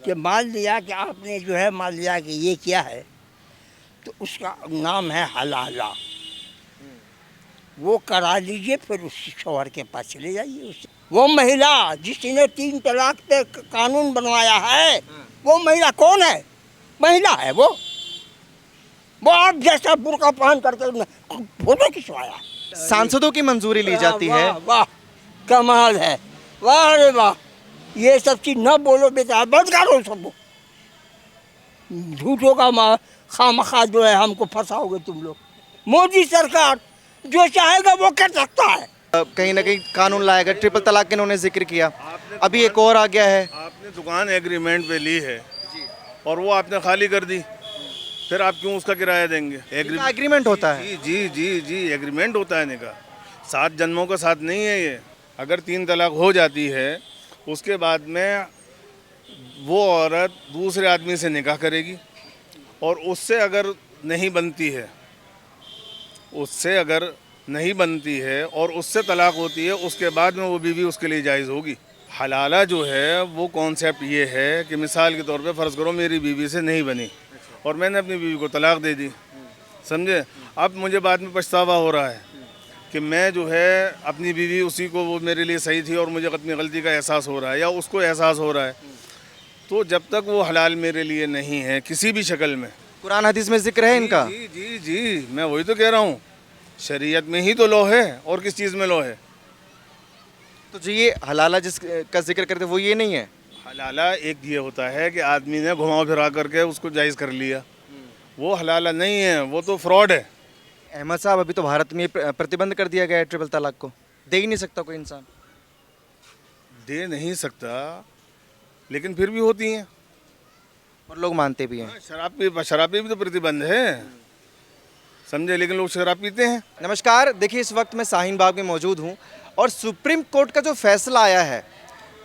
कि मान लिया कि आपने जो है मान लिया कि ये किया है तो उसका नाम है हलाला, वो करा लीजिए, फिर उस शौहर के पास चले जाइए। उससे वो महिला जिसने 3 तलाक पे कानून बनवाया है, वो महिला कौन है? महिला है वो आप जैसा बुर्का पहन करके फोटो खिंचवाया। सांसदों की मंजूरी ली जाती है। वाह वाह, कमाल है, वाह रे वाह। ये सब चीज न बोलो बेटा, बंद करो सब झूठों का खामखा जो है हमको फंसाओगे तुम लोग। मोदी सरकार जो चाहेगा वो कर सकता है। कहीं ना कहीं कानून लाएगा, ट्रिपल तलाक के इन्होंने जिक्र किया, अभी एक और आ गया है। आपने दुकान एग्रीमेंट पे ली है और वो आपने खाली कर दी, फिर आप क्यों उसका किराया देंगे? एग्रीमेंट होता है। जी जी जी जी, एग्रीमेंट होता है निकाह, 7 जन्मों का साथ नहीं है ये। अगर 3 तलाक हो जाती है उसके बाद में वो औरत दूसरे आदमी से निकाह करेगी और उससे अगर नहीं बनती है और उससे तलाक होती है, उसके बाद में वो बीवी उसके लिए जायज़ होगी। हलाला जो है वो कॉन्सेप्ट ये है कि मिसाल के तौर पे फ़र्ज़ करो मेरी बीवी से नहीं बनी और मैंने अपनी बीवी को तलाक दे दी, समझे। अब मुझे बाद में पछतावा हो रहा है कि मैं जो है अपनी बीवी उसी को, वो मेरे लिए सही थी और मुझे अपनी गलती का एहसास हो रहा है या उसको एहसास हो रहा है, तो जब तक वो हलाल मेरे लिए नहीं है किसी भी शक्ल में। कुरान हदीस में जिक्र है इनका। जी जी जी, मैं वही तो कह रहा हूँ, शरीयत में ही तो लॉ है और किस चीज़ में लॉ है? तो जो ये हलाला जिसका जिक्र करते वो ये नहीं है। हलाला एक ये होता है कि आदमी ने घुमा फिरा करके उसको जायज़ कर लिया, वो हलाला नहीं है, वो तो फ्रॉड है। अहमद साहब, अभी तो भारत में प्रतिबंध कर दिया गया है ट्रिपल तलाक को, दे ही नहीं सकता कोई इंसान। दे नहीं सकता, लेकिन फिर भी होती हैं और लोग मानते भी हैं। शराब पे भी तो प्रतिबंध है, समझे, लेकिन लोग शराब पीते हैं। नमस्कार, देखिए इस वक्त मैं शाहीन बाग में मौजूद हूँ और सुप्रीम कोर्ट का जो फैसला आया है,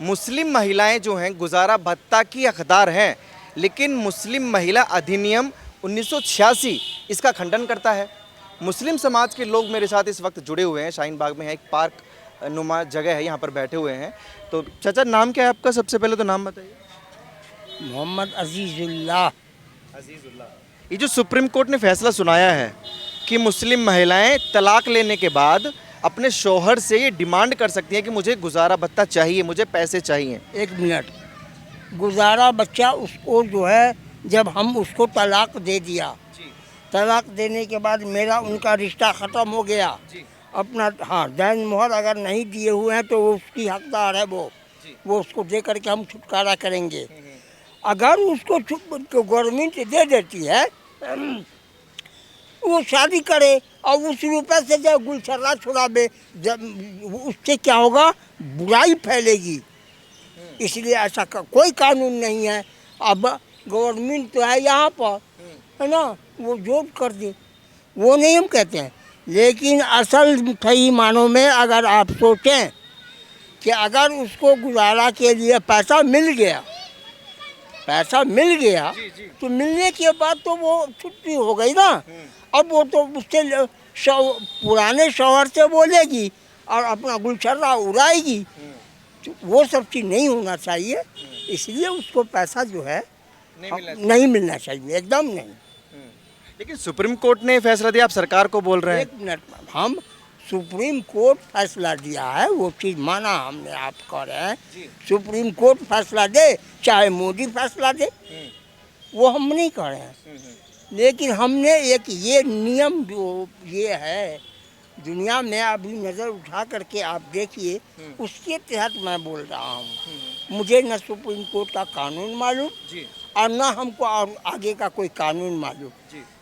मुस्लिम महिलाएं जो हैं गुजारा भत्ता की हकदार हैं, लेकिन मुस्लिम महिला अधिनियम 1986 इसका खंडन करता है। मुस्लिम समाज के लोग मेरे साथ इस वक्त जुड़े हुए हैं, शाहीन बाग में है, एक पार्क नुमा जगह है, यहाँ पर बैठे हुए हैं। तो चाचा, नाम क्या है आपका? सबसे पहले तो नाम बताइए। मोहम्मद अजीजुल्लाह। ये जो सुप्रीम कोर्ट ने फैसला सुनाया है कि मुस्लिम महिलाएं तलाक लेने के बाद अपने शौहर से ये डिमांड कर सकती हैं कि मुझे गुजारा भत्ता चाहिए, मुझे पैसे चाहिए। 1 मिनट, गुजारा बच्चा उसको जो है जब हम उसको तलाक दे दिया, तलाक देने के बाद मेरा उनका रिश्ता ख़त्म हो गया, अपना हाँ दैन मोहर अगर नहीं दिए हुए हैं तो वो उसकी हकदार है, वो उसको दे करके हम छुटकारा करेंगे। अगर उसको गवर्नमेंट दे देती है वो शादी करे और उस रुपये से जब गुलछर्रा छुड़ावे, जब उससे क्या होगा, बुराई फैलेगी। इसलिए ऐसा कोई कानून नहीं है। अब गवर्नमेंट तो है यहाँ पर, है ना, वो जो कर दे वो नहीं हम कहते हैं, लेकिन असल सही मानों में अगर आप सोचें कि अगर उसको गुजारा के लिए पैसा मिल गया तो मिलने के बाद तो वो छुट्टी हो गई ना। अब वो तो उससे पुराने शौहर से बोलेगी और अपना गुलछर्रा उड़ाएगी, तो वो सब चीज़ नहीं होना चाहिए। इसलिए उसको पैसा जो है नहीं मिलना चाहिए, एकदम नहीं। लेकिन सुप्रीम कोर्ट ने फैसला दिया, आप सरकार को बोल रहे हैं। 1 मिनट, हम सुप्रीम कोर्ट फैसला दिया है वो चीज़ माना हमने, आप कह रहे हैं सुप्रीम कोर्ट फैसला दे चाहे मोदी फैसला दे, वो हम नहीं कह रहे हैं, लेकिन हमने एक ये नियम जो ये है दुनिया में अभी नज़र उठा करके आप देखिए, उसके तहत मैं बोल रहा हूँ। मुझे न सुप्रीम कोर्ट का कानून मालूम और न हमको और आगे का कोई कानून मालूम,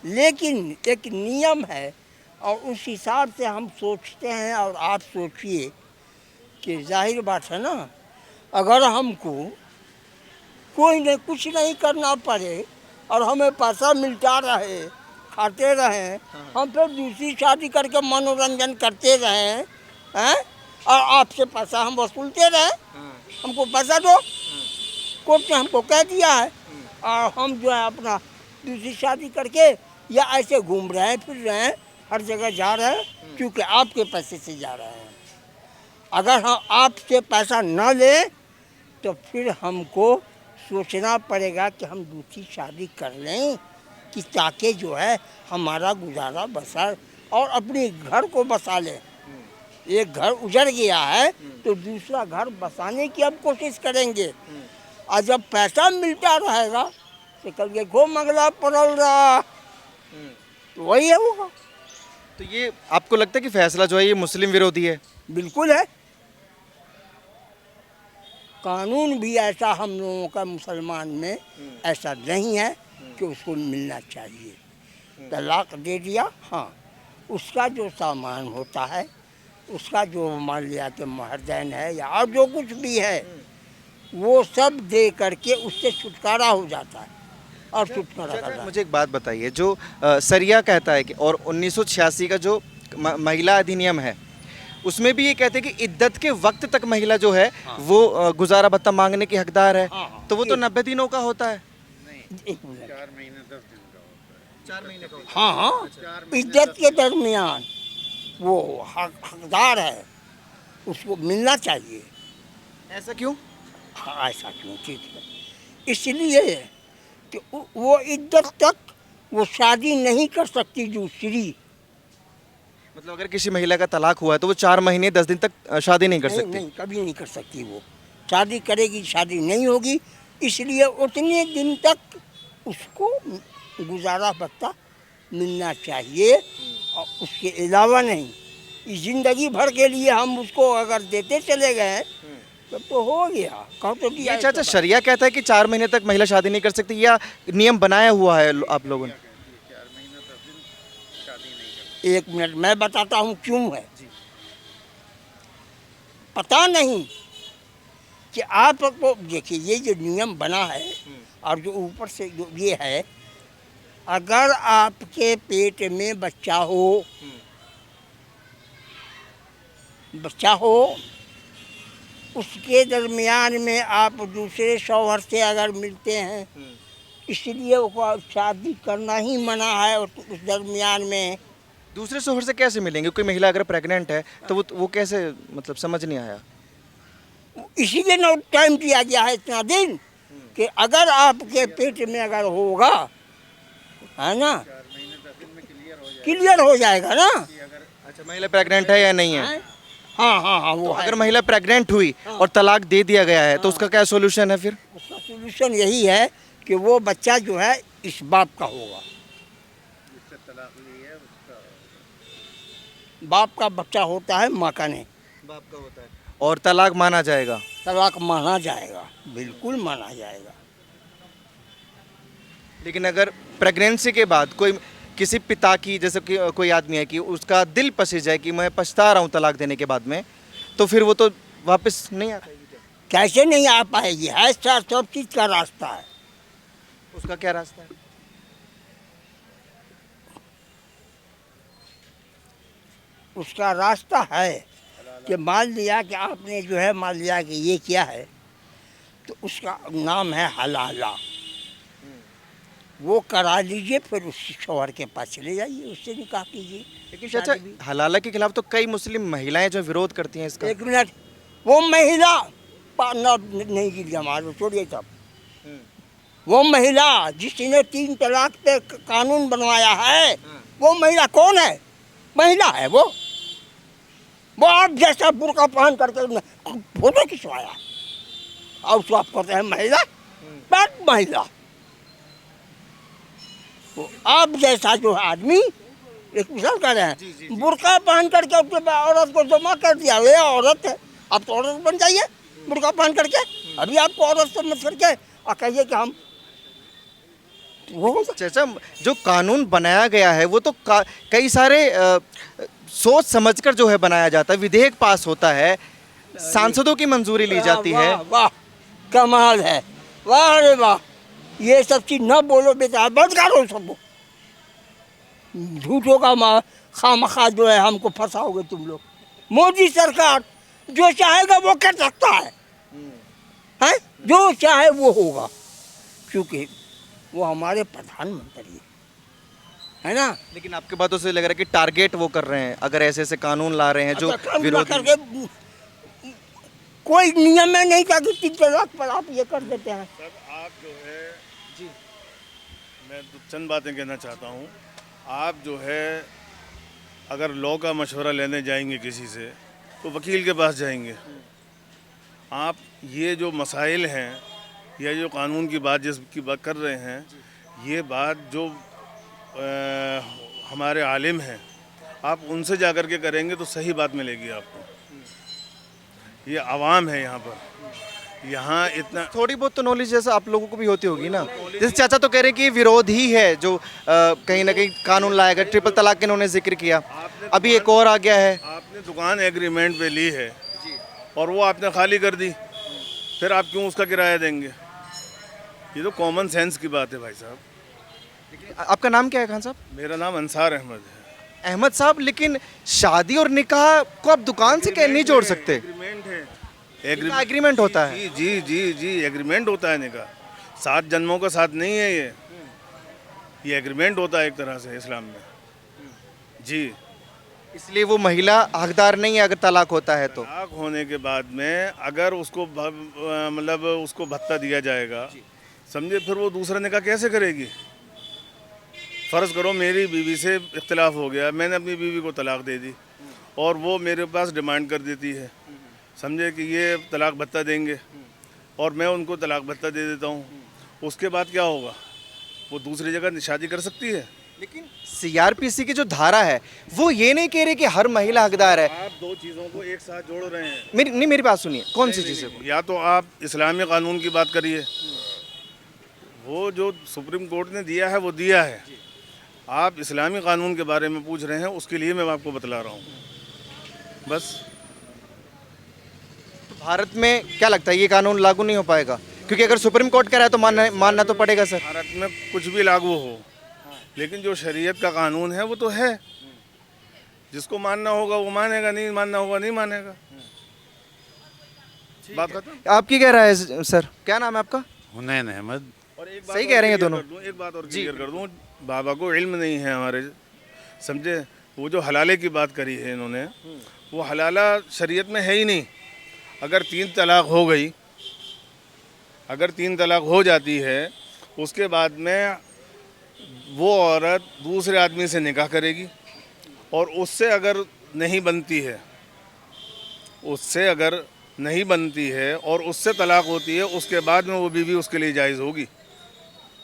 लेकिन एक नियम है और उस हिसाब से हम सोचते हैं। और आप सोचिए कि जाहिर बात है ना, अगर हमको कुछ नहीं करना पड़े और हमें पैसा मिलता रहे, खाते रहें, हम फिर दूसरी शादी करके मनोरंजन करते रहें, हैं, और आपसे पैसा हम वसूलते रहें, हमको पैसा दो, कोर्ट ने हमको कह दिया है, और हम जो है अपना दूसरी शादी करके या ऐसे घूम रहे हैं, फिर रहे हैं, हर जगह जा रहे हैं, क्योंकि आपके पैसे से जा रहे हैं। अगर हम आपसे पैसा न लें तो फिर हमको सोचना पड़ेगा कि हम दूसरी शादी कर लें कि ताकि जो है हमारा गुजारा बसर और अपने घर को बसा लें। एक घर उजड़ गया है तो दूसरा घर बसाने की अब कोशिश करेंगे। और जब पैसा मिलता रहेगा तो कल के घो मंगला पड़ल रहा, तो वही है वो। तो ये आपको लगता है कि फैसला जो है ये मुस्लिम विरोधी है? बिल्कुल है। कानून भी ऐसा हम लोगों का मुसलमान में ऐसा नहीं है कि उसको मिलना चाहिए। तलाक दे दिया, हाँ, उसका जो सामान होता है, उसका जो मान लिया कि महरदैन है या और जो कुछ भी है, वो सब दे करके उससे छुटकारा हो जाता है और छुटकारा करता है। मुझे एक बात बताइए, जो सरिया कहता है कि और 1986 का जो महिला अधिनियम है उसमें भी ये कहते हैं कि इद्दत के वक्त तक महिला जो है वो गुजारा भत्ता मांगने की हकदार है। तो वो तो 90 दिनों का होता है। 4 महीने 10 दिन का होता है। 4 महीने का हाँ हाँ, इद्दत के दरमियान वो हकदार है, उसको मिलना चाहिए। ऐसा क्यों? हाँ, ऐसा क्यों? ठीक है, इसलिए कि वो इद्दत तक वो शादी नहीं कर सकती दूसरी। मतलब अगर किसी महिला का तलाक हुआ है तो वो 4 महीने 10 दिन तक शादी नहीं कर सकती? नहीं, कभी नहीं कर सकती। वो शादी करेगी, शादी नहीं होगी, इसलिए उतने दिन तक उसको गुजारा भत्ता मिलना चाहिए और उसके अलावा नहीं। इस ज़िंदगी भर के लिए हम उसको अगर देते चले गए तब तो हो गया। कहो तो ये चाचा शरिया कहता है कि 4 महीने तक महिला शादी नहीं कर सकती, या नियम बनाया हुआ है आप लोगों ने? 4 महीने 10 दिन शादी नहीं करती। 1 मिनट मैं बताता हूँ क्यों है। पता नहीं कि आपको देखिए, ये जो नियम बना है और जो ऊपर से जो ये है, अगर आपके पेट में बच्चा हो, उसके दरमियान में आप दूसरे शौहर से अगर मिलते हैं, इसलिए वो शादी करना ही मना है। उस दरमियान में दूसरे शोहर से कैसे मिलेंगे? कोई महिला अगर प्रेग्नेंट है तो वो कैसे, मतलब समझ नहीं आया। इसीलिए ना टाइम दिया गया है इतना दिन कि अगर आपके पेट में अगर होगा, है ना, 4 महीने 10 दिन में क्लियर हो जाएगा ना। अच्छा, महिला प्रेग्नेंट है या नहीं है? हाँ हाँ हाँ, वो तो है। अगर महिला प्रेग्नेंट हुई और तलाक दे दिया गया है तो उसका क्या सोल्यूशन है फिर? उसका सोल्यूशन यही है कि वो बच्चा जो है इस बाप का होगा। जिससे तलाक ली है उसका बाप का बच्चा होता है, माँ का नहीं। बाप का होता है और तलाक माना जाएगा? तलाक माना जाएगा, बिल्कुल माना जाएगा। लेकिन अगर प्रेगनेंसी के बाद कोई किसी पिता की, जैसे कि कोई आदमी है कि उसका दिल पसीज जाए कि मैं पछता रहा हूँ तलाक देने के बाद में, तो फिर वो तो वापस नहीं आ पाएगी क्या? कैसे नहीं आ पाएगी? है सब चीज़ का रास्ता है। उसका क्या रास्ता है? उसका रास्ता है कि मान लिया कि आपने जो है, मान लिया कि ये क्या है, तो उसका नाम है हलाला। वो करा लीजिए, फिर उस शौहर के पास चले जाइए, उससे निकाह कीजिए। लेकिन चाचा, हलाला के खिलाफ तो कई मुस्लिम महिलाएं जो विरोध करती हैं इसका। 1 मिनट, वो महिला नहीं की जमात छोड़िए तब। वो महिला जिसने 3 तलाक पे कानून बनवाया है, वो महिला कौन है? महिला है वो आप जैसा बुर्का पहन करके फोटो खिंचवाया और उसको आप कहते हैं महिला। बात महिला, वो आप जैसा जो है आदमी, एक मिसाल कर रहे हैं, बुर्का पहन करके उसके औरत को जमा कर दिया। ये औरत है, आप तो औरत बन जाइए बुर्का पहन करके। अभी आपको औरत से मत करके और कहिए कि हम वो। चाचा, जो कानून बनाया गया है वो तो कई सारे सोच समझकर जो है बनाया जाता है। विधेयक पास होता है, सांसदों की मंजूरी ली जाती है। वाह, कमाल है, वाह रे वाह। ये सब चीज न बोलो बेटा, बंद करो सबको। झूठों का खामखा जो है हमको फंसाओगे तुम लोग। मोदी सरकार जो चाहेगा वो कर सकता है, जो चाहे वो होगा, क्योंकि वो हमारे प्रधानमंत्री है ना। लेकिन आपके बातों से लग रहा है कि टारगेट वो कर रहे हैं, अगर ऐसे ऐसे कानून ला रहे हैं जो अच्छा, विरोधी। करके कोई नियम में नहीं था कि 3 तलाक पर आप ये कर देते हैं। सर आप जो है जी, मैं चंद बातें कहना चाहता हूँ। आप जो है अगर लॉ का मशवरा लेने जाएंगे किसी से तो वकील के पास जाएंगे। आप ये जो मसाइल हैं या जो कानून की बात जिसकी बात कर रहे हैं, ये बात जो हमारे आलिम हैं, आप उनसे जा कर के करेंगे तो सही बात मिलेगी आपको। ये आवाम है यहाँ पर, यहाँ इतना थोड़ी बहुत तो नॉलेज जैसा आप लोगों को भी होती होगी ना। जैसे चाचा तो कह रहे हैं कि विरोध ही है जो कहीं ना कहीं कानून लाएगा। ट्रिपल तलाक के इन्होंने जिक्र किया, अभी एक और आ गया है। आपने दुकान एग्रीमेंट पे ली है और वो आपने खाली कर दी, फिर आप क्यों उसका किराया देंगे? ये तो कॉमन सेंस की बात है भाई साहब। आपका नाम क्या है खान साहब? मेरा नाम अंसार अहमद है। अहमद साहब, लेकिन शादी और निकाह को आप दुकान से क्या नहीं जोड़ सकते? एग्रीमेंट है, एग्रीमेंट होता है। जी जी जी जी, एग्रीमेंट होता है निकाह। 7 जन्मों का साथ नहीं है ये एग्रीमेंट होता है एक तरह से इस्लाम में जी। इसलिए वो महिला हकदार नहीं है अगर तलाक होता है तो। तलाक होने के बाद में अगर उसको मतलब उसको भत्ता दिया जाएगा, समझे, फिर वो दूसरा निकाह कैसे करेगी? फ़र्ज़ करो मेरी बीवी से इख्तिलाफ हो गया, मैंने अपनी बीवी को तलाक दे दी और वो मेरे पास डिमांड कर देती है, समझे, कि ये तलाक भत्ता देंगे और मैं उनको तलाक भत्ता दे देता हूँ। उसके बाद क्या होगा? वो दूसरी जगह शादी कर सकती है। लेकिन सीआरपीसी की जो धारा है वो ये नहीं कह रही कि हर महिला हकदार है। आप दो चीज़ों को एक साथ जोड़ रहे हैं। मेरी बात सुनिए, कौन सी चीज़ है? या तो आप इस्लामी कानून की बात करिए, वो जो सुप्रीम कोर्ट ने दिया है वो दिया है। आप इस्लामी कानून के बारे में पूछ रहे हैं, उसके लिए मैं आपको बतला रहा हूँ बस। तो भारत में क्या लगता है ये कानून लागू नहीं हो पाएगा? क्योंकि अगर सुप्रीम कोर्ट कह रहा है तो मानना तो पड़ेगा सर। भारत में कुछ भी लागू हो, लेकिन जो शरीयत का कानून है वो तो है। जिसको मानना होगा वो मानेगा, नहीं मानना होगा नहीं मानेगा। बात खत्म। आपकी क्या राय है सर? क्या नाम है आपका? हुनैन अहमद। और एक सही कह रहे हैं दोनों। एक बात और क्लियर कर दूं, बाबा को इल्म नहीं है हमारे, समझे। वो जो हलाले की बात करी है इन्होंने, वो हलाला शरीयत में है ही नहीं। अगर 3 तलाक हो गई, अगर 3 तलाक हो जाती है, उसके बाद में वो औरत दूसरे आदमी से निकाह करेगी और उससे अगर नहीं बनती है, उससे अगर नहीं बनती है और उससे तलाक होती है, उसके बाद में वो बीवी उसके लिए जायज़ होगी।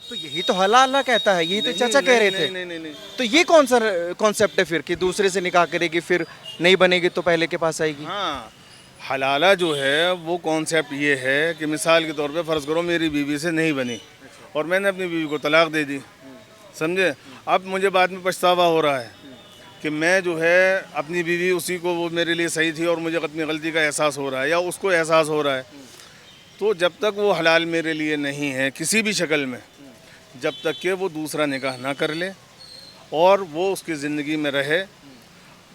तो यही तो अल्लाह कहता है, यही तो चाचा कह रहे थे। नहीं। तो ये कौन सा कॉन्सेप्ट है फिर कि दूसरे से निकाह करेगी, फिर नहीं बनेगी तो पहले के पास आएगी? हाँ, हलाला जो है वो कॉन्सेप्ट ये है कि मिसाल के तौर पे फ़र्ज़ करो मेरी बीवी से नहीं बनी और मैंने अपनी बीवी को तलाक दे दी, समझे। अब मुझे बाद में पछतावा हो रहा है कि मैं जो है अपनी बीवी, उसी को, वो मेरे लिए सही थी और मुझे अपनी गलती का एहसास हो रहा है या उसको एहसास हो रहा है। तो जब तक वो हलाल मेरे लिए नहीं है किसी भी शक्ल में, जब तक कि वो दूसरा निकाह ना कर ले और वो उसकी ज़िंदगी में रहे,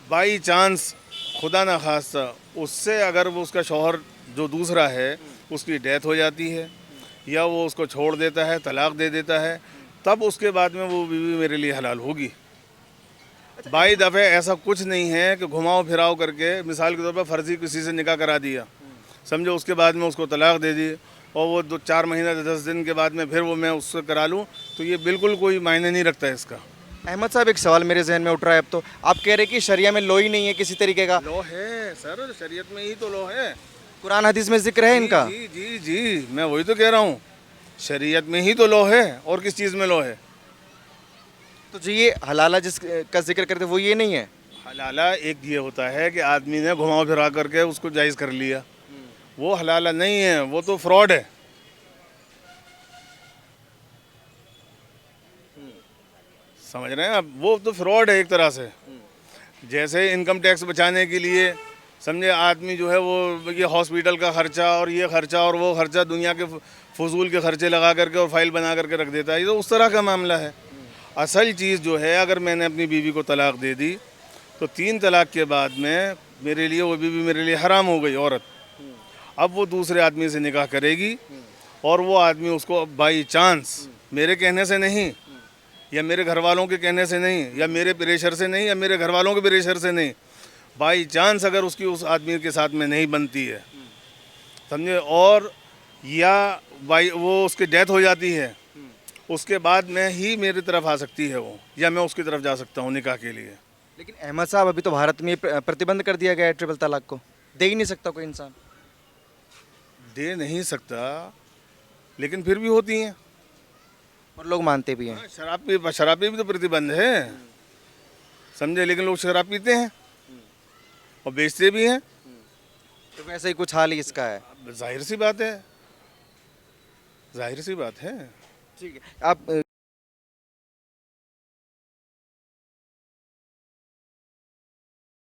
बाई चांस खुदा ना खास्ता उससे अगर वो उसका शौहर जो दूसरा है उसकी डेथ हो जाती है या वो उसको छोड़ देता है, तलाक दे देता है, तब उसके बाद में वो बीवी मेरे लिए हलाल होगी। बाई दफ़े ऐसा कुछ नहीं है कि घुमाओ फिराओ करके मिसाल के तौर पर फ़र्ज़ी किसी से निकाह करा दिया, समझो, उसके बाद में उसको तलाक दे दी और वो 2-4 महीना 10 दिन के बाद में फिर वो मैं उससे करा लूँ, तो ये बिल्कुल कोई मायने नहीं रखता है इसका। अहमद साहब, एक सवाल मेरे जहन में उठ रहा है अब तो। आप कह रहे हैं कि शरिया में लॉ ही नहीं है किसी तरीके का। लॉ है सर, शरीयत में ही तो लॉ है। कुरान हदीस में जिक्र है इनका। जी जी जी, मैं वही तो कह रहा हूँ, शरीयत में ही तो लॉ है। और किस चीज़ में लॉ है? तो जो ये हलाला जिसका जिक्र करते वो ये नहीं है। हलाला एक ये होता है कि आदमी ने घुमा फिरा करके उसको जायज़ कर लिया, वो हलाला नहीं है, वो तो फ्रॉड है। समझ रहे हैं आप? वो तो फ्रॉड है एक तरह से। जैसे इनकम टैक्स बचाने के लिए, समझे, आदमी जो है वो ये हॉस्पिटल का खर्चा और ये खर्चा और वो खर्चा, दुनिया के फजूल के खर्चे लगा करके और फाइल बना करके रख देता है। ये तो उस तरह का मामला है। असल चीज़ जो है, अगर मैंने अपनी बीवी को तलाक दे दी तो 3 तलाक के बाद में मेरे लिए वो बीवी मेरे लिए हराम हो गई औरत। अब वो दूसरे आदमी से निकाह करेगी और वो आदमी उसको बाई चांस, मेरे कहने से नहीं या मेरे घर वालों के कहने से नहीं या मेरे प्रेशर से नहीं या मेरे घर वालों के प्रेशर से नहीं, बाई चांस अगर उसकी उस आदमी के साथ में नहीं बनती है समझे। और या वो उसकी डेथ हो जाती है, उसके बाद में ही मेरी तरफ आ सकती है वो, या मैं उसकी तरफ जा सकता हूँ निकाह के लिए। लेकिन अहमद साहब अभी तो भारत में प्रतिबंध कर दिया गया है ट्रिपल तलाक को, दे ही नहीं सकता कोई इंसान। दे नहीं सकता, लेकिन फिर भी होती हैं। और लोग मानते भी हैं। शराब पे भी तो प्रतिबंध है, समझे। लेकिन लोग शराब पीते हैं और बेचते भी हैं। तो वैसे ही कुछ हाल ही इसका है। जाहिर सी बात है, जाहिर सी बात है। ठीक है, आप